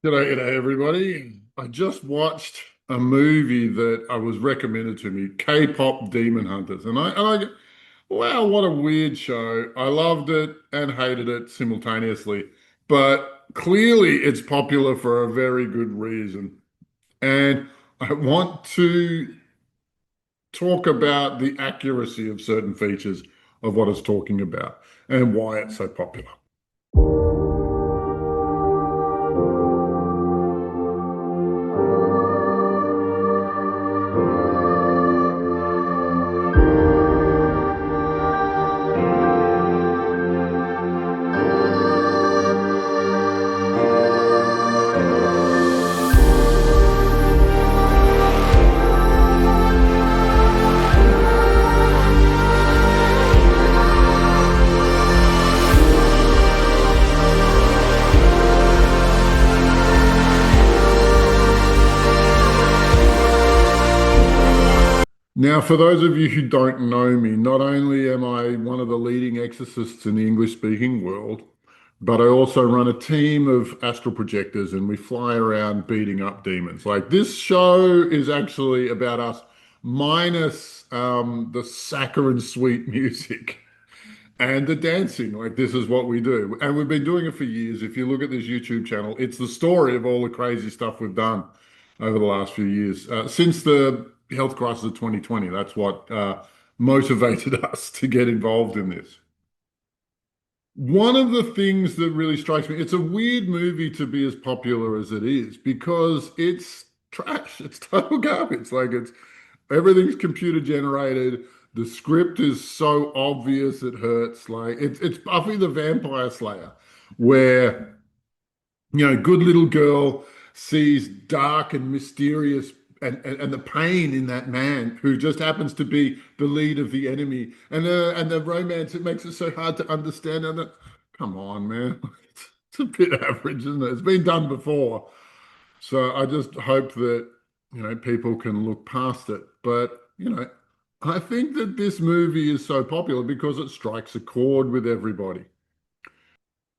G'day, everybody. I just watched a movie that I was recommended to me, K-pop Demon Hunters, wow, what a weird show. I loved it and hated it simultaneously, but clearly it's popular for a very good reason. And I want to talk about the accuracy of certain features of what it's talking about and why it's so popular. Now, for those of you who don't know me, not only am I one of the leading exorcists in the English-speaking world, but I also run a team of astral projectors and we fly around beating up demons. Like this show is actually about us, minus the saccharine sweet music and the dancing. Like this is what we do. And we've been doing it for years. If you look at this YouTube channel, it's the story of all the crazy stuff we've done over the last few years. Since the health crisis of 2020, that's what motivated us to get involved in this. One of the things that really strikes me, it's a weird movie to be as popular as it is because it's trash. It's total garbage. Like it's everything's computer generated. The script is so obvious it hurts. Like it's Buffy the Vampire Slayer, where good little girl sees dark and mysterious and the pain in that man who just happens to be the lead of the enemy and the romance, it makes it so hard to understand. And come on, man. It's a bit average, isn't it? It's been done before. So I just hope that, people can look past it. But, I think that this movie is so popular because it strikes a chord with everybody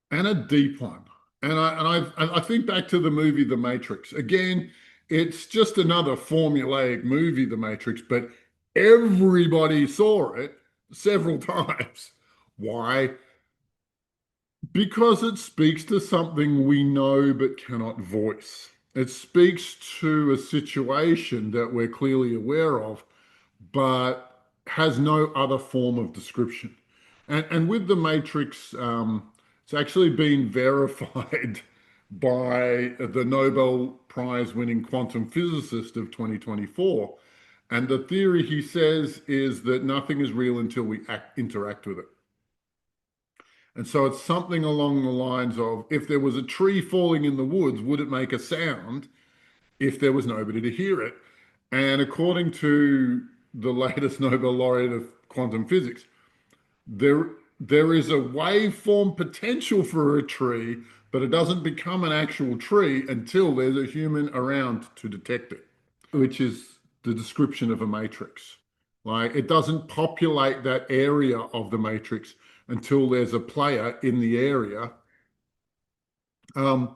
and a deep one. And I think back to the movie The Matrix. Again, it's just another formulaic movie, The Matrix, but everybody saw it several times. Why? Because it speaks to something we know but cannot voice. It speaks to a situation that we're clearly aware of, but has no other form of description. And with the Matrix, it's actually been verified by the Nobel Prize winning quantum physicist of 2024. And the theory he says is that nothing is real until we interact with it. And so it's something along the lines of if there was a tree falling in the woods, would it make a sound if there was nobody to hear it? And according to the latest Nobel laureate of quantum physics, there there is a waveform potential for a tree, but it doesn't become an actual tree until there's a human around to detect it, which is the description of a matrix. Like it doesn't populate that area of the matrix until there's a player in the area um,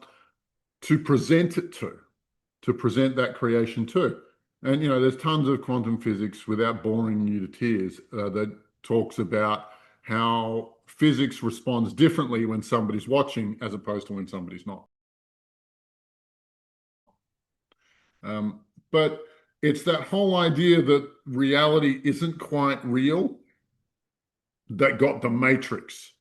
to present it to present that creation to. And there's tons of quantum physics without boring you to tears that talks about how physics responds differently when somebody's watching as opposed to when somebody's not. But it's that whole idea that reality isn't quite real that got the Matrix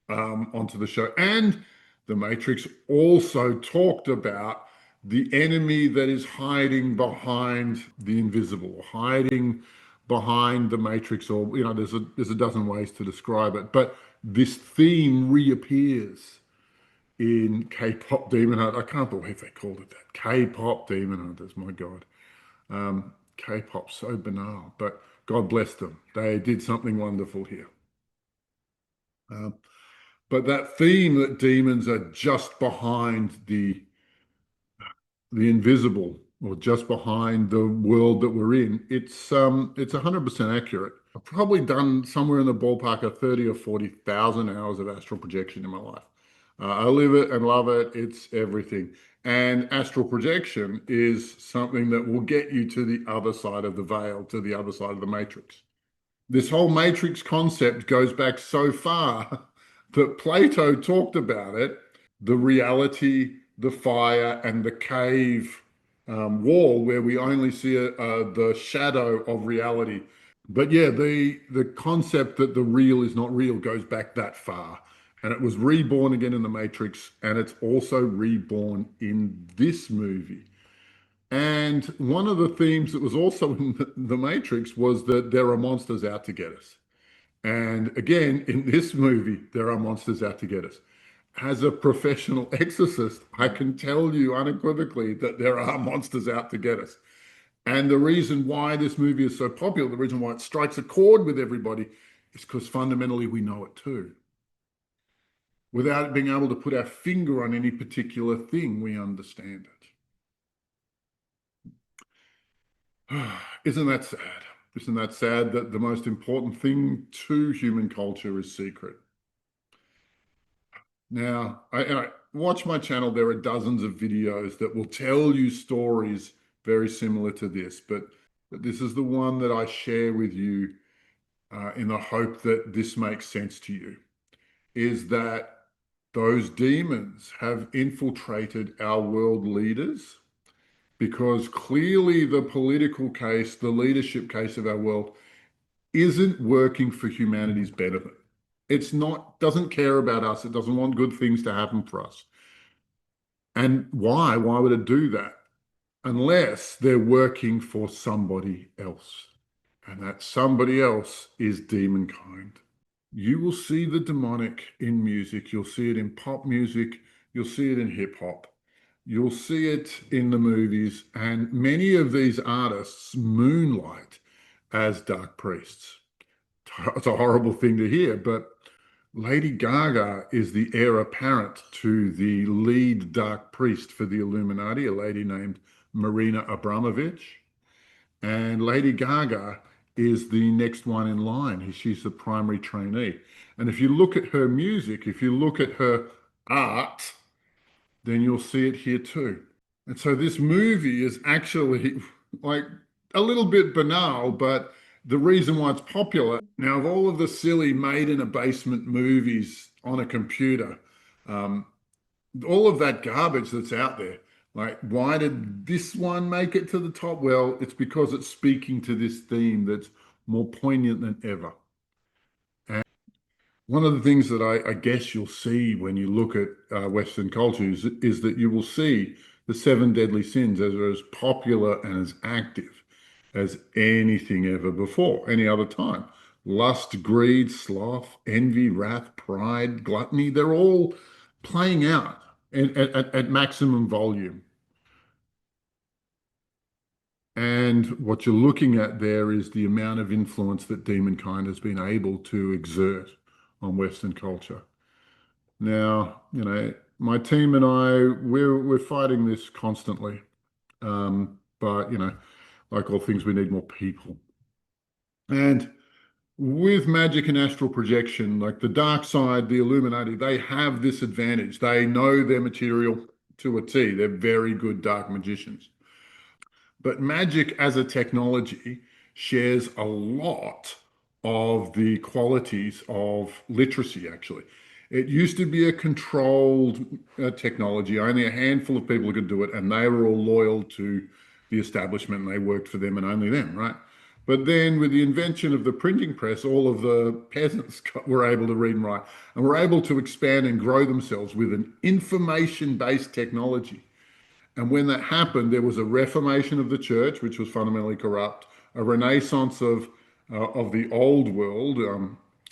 onto the show. And the Matrix also talked about the enemy that is hiding behind the invisible, hiding behind the Matrix, or there's a dozen ways to describe it. But this theme reappears in K-pop Demon Hunters. I can't believe they called it that. K-pop Demon Hunters, my God. K-pop, so banal, but God bless them. They did something wonderful here. Um, but that theme that demons are just behind the invisible or just behind the world that we're in, it's 100% accurate. I've probably done somewhere in the ballpark of 30 or 40,000 hours of astral projection in my life. I live it and love it. It's everything. And astral projection is something that will get you to the other side of the veil, to the other side of the matrix. This whole matrix concept goes back so far that Plato talked about it, the reality, the fire, and the cave wall where we only see the shadow of reality. But yeah, the concept that the real is not real goes back that far. And it was reborn again in the Matrix, and it's also reborn in this movie. And one of the themes that was also in the Matrix was that there are monsters out to get us. And again, in this movie, there are monsters out to get us. As a professional exorcist, I can tell you unequivocally that there are monsters out to get us. And the reason why this movie is so popular, the reason why it strikes a chord with everybody, is because fundamentally we know it too. Without being able to put our finger on any particular thing, we understand it. Isn't that sad? Isn't that sad that the most important thing to human culture is secret? Now, I watch my channel. There are dozens of videos that will tell you stories very similar to this, but this is the one that I share with you in the hope that this makes sense to you, is that those demons have infiltrated our world leaders because clearly the political case, the leadership case of our world isn't working for humanity's benefit. It's not, doesn't care about us. It doesn't want good things to happen for us. And why? Why would it do that? Unless they're working for somebody else. And that somebody else is demonkind. You will see the demonic in music. You'll see it in pop music. You'll see it in hip hop. You'll see it in the movies. And many of these artists moonlight as dark priests. It's a horrible thing to hear, but Lady Gaga is the heir apparent to the lead dark priest for the Illuminati, a lady named Marina Abramovich. And Lady Gaga is the next one in line. She's the primary trainee. And if you look at her music, if you look at her art, then you'll see it here too. And so this movie is actually like a little bit banal, but the reason why it's popular now, of all of the silly made in a basement movies on a computer, um, all of that garbage that's out there, like why did this one make it to the top? Well, it's because it's speaking to this theme that's more poignant than ever. And one of the things that I guess you'll see when you look at Western cultures is that you will see the seven deadly sins as popular and as active as anything ever before, any other time. Lust, greed, sloth, envy, wrath, pride, gluttony, they're all playing out at maximum volume. And what you're looking at there is the amount of influence that demonkind has been able to exert on Western culture. Now, my team and I, we're fighting this constantly. But like all things, we need more people. And with magic and astral projection, like the dark side, the Illuminati, they have this advantage. They know their material to a T. They're very good dark magicians. But magic as a technology shares a lot of the qualities of literacy, actually. It used to be a controlled technology. Only a handful of people could do it, and they were all loyal to the establishment and they worked for them and only them, right? But then with the invention of the printing press, all of the peasants were able to read and write and were able to expand and grow themselves with an information-based technology. And when that happened, there was a reformation of the church, which was fundamentally corrupt, a renaissance of the old world,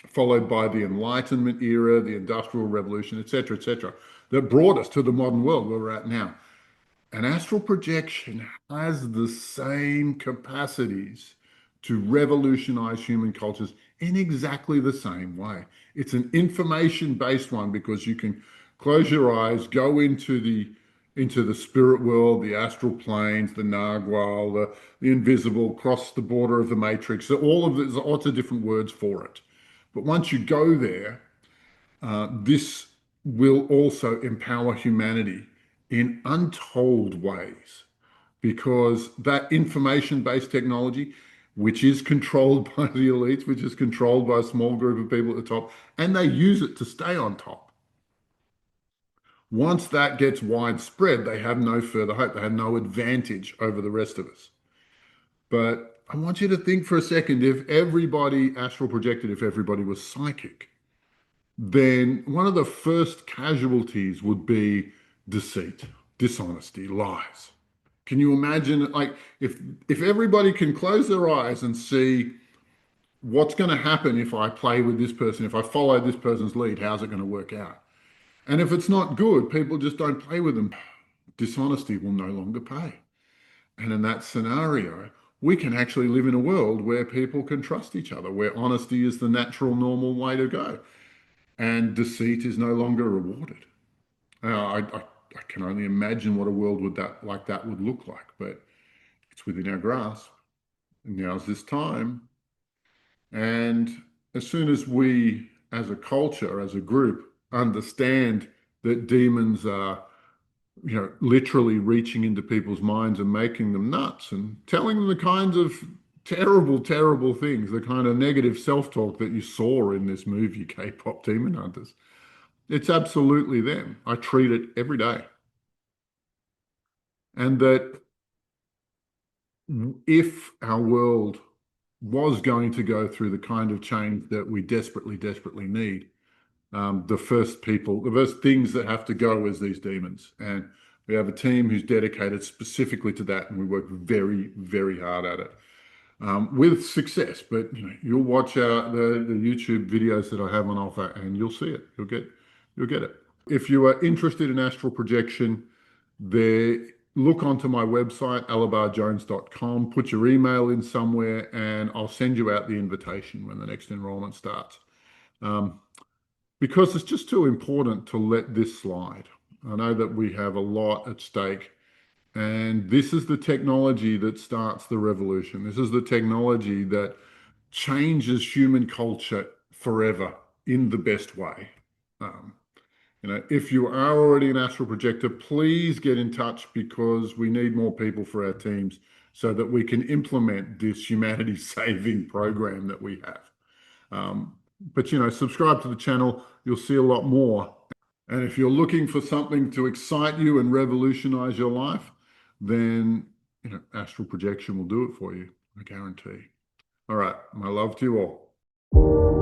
followed by the Enlightenment era, the Industrial Revolution, etc., that brought us to the modern world where we're at now. An astral projection has the same capacities to revolutionize human cultures in exactly the same way. It's an information-based one because you can close your eyes, go into the spirit world, the astral planes, the Narwhal, the invisible, cross the border of the matrix. So all of there's lots of different words for it. But once you go there, this will also empower humanity in untold ways because that information-based technology, which is controlled by the elites, which is controlled by a small group of people at the top, and they use it to stay on top. Once that gets widespread, they have no further hope. They have no advantage over the rest of us. But I want you to think for a second, if everybody astral projected, if everybody was psychic, then one of the first casualties would be deceit, dishonesty, lies. Can you imagine, like, if everybody can close their eyes and see what's going to happen if I play with this person, if I follow this person's lead, how's it going to work out? And if it's not good, people just don't play with them. Dishonesty will no longer pay. And in that scenario, we can actually live in a world where people can trust each other, where honesty is the natural, normal way to go, and deceit is no longer rewarded. I can only imagine what a world would that like that would look like, but it's within our grasp. Now's this time. And as soon as we, as a culture, as a group, understand that demons are, literally reaching into people's minds and making them nuts and telling them the kinds of terrible, terrible things, the kind of negative self-talk that you saw in this movie, K-pop Demon Hunters. It's absolutely them. I treat it every day. And that if our world was going to go through the kind of change that we desperately, desperately need, the first things that have to go is these demons. And we have a team who's dedicated specifically to that, and we work very, very hard at it with success. But you'll watch the YouTube videos that I have on offer, and you'll see it. You'll get it. If you are interested in astral projection, there look onto my website, alabarjones.com, put your email in somewhere, and I'll send you out the invitation when the next enrollment starts. Because it's just too important to let this slide. I know that we have a lot at stake, and this is the technology that starts the revolution. This is the technology that changes human culture forever in the best way. If you are already an astral projector, please get in touch because we need more people for our teams so that we can implement this humanity-saving program that we have. But subscribe to the channel. You'll see a lot more. And if you're looking for something to excite you and revolutionize your life, then astral projection will do it for you. I guarantee. All right. My love to you all.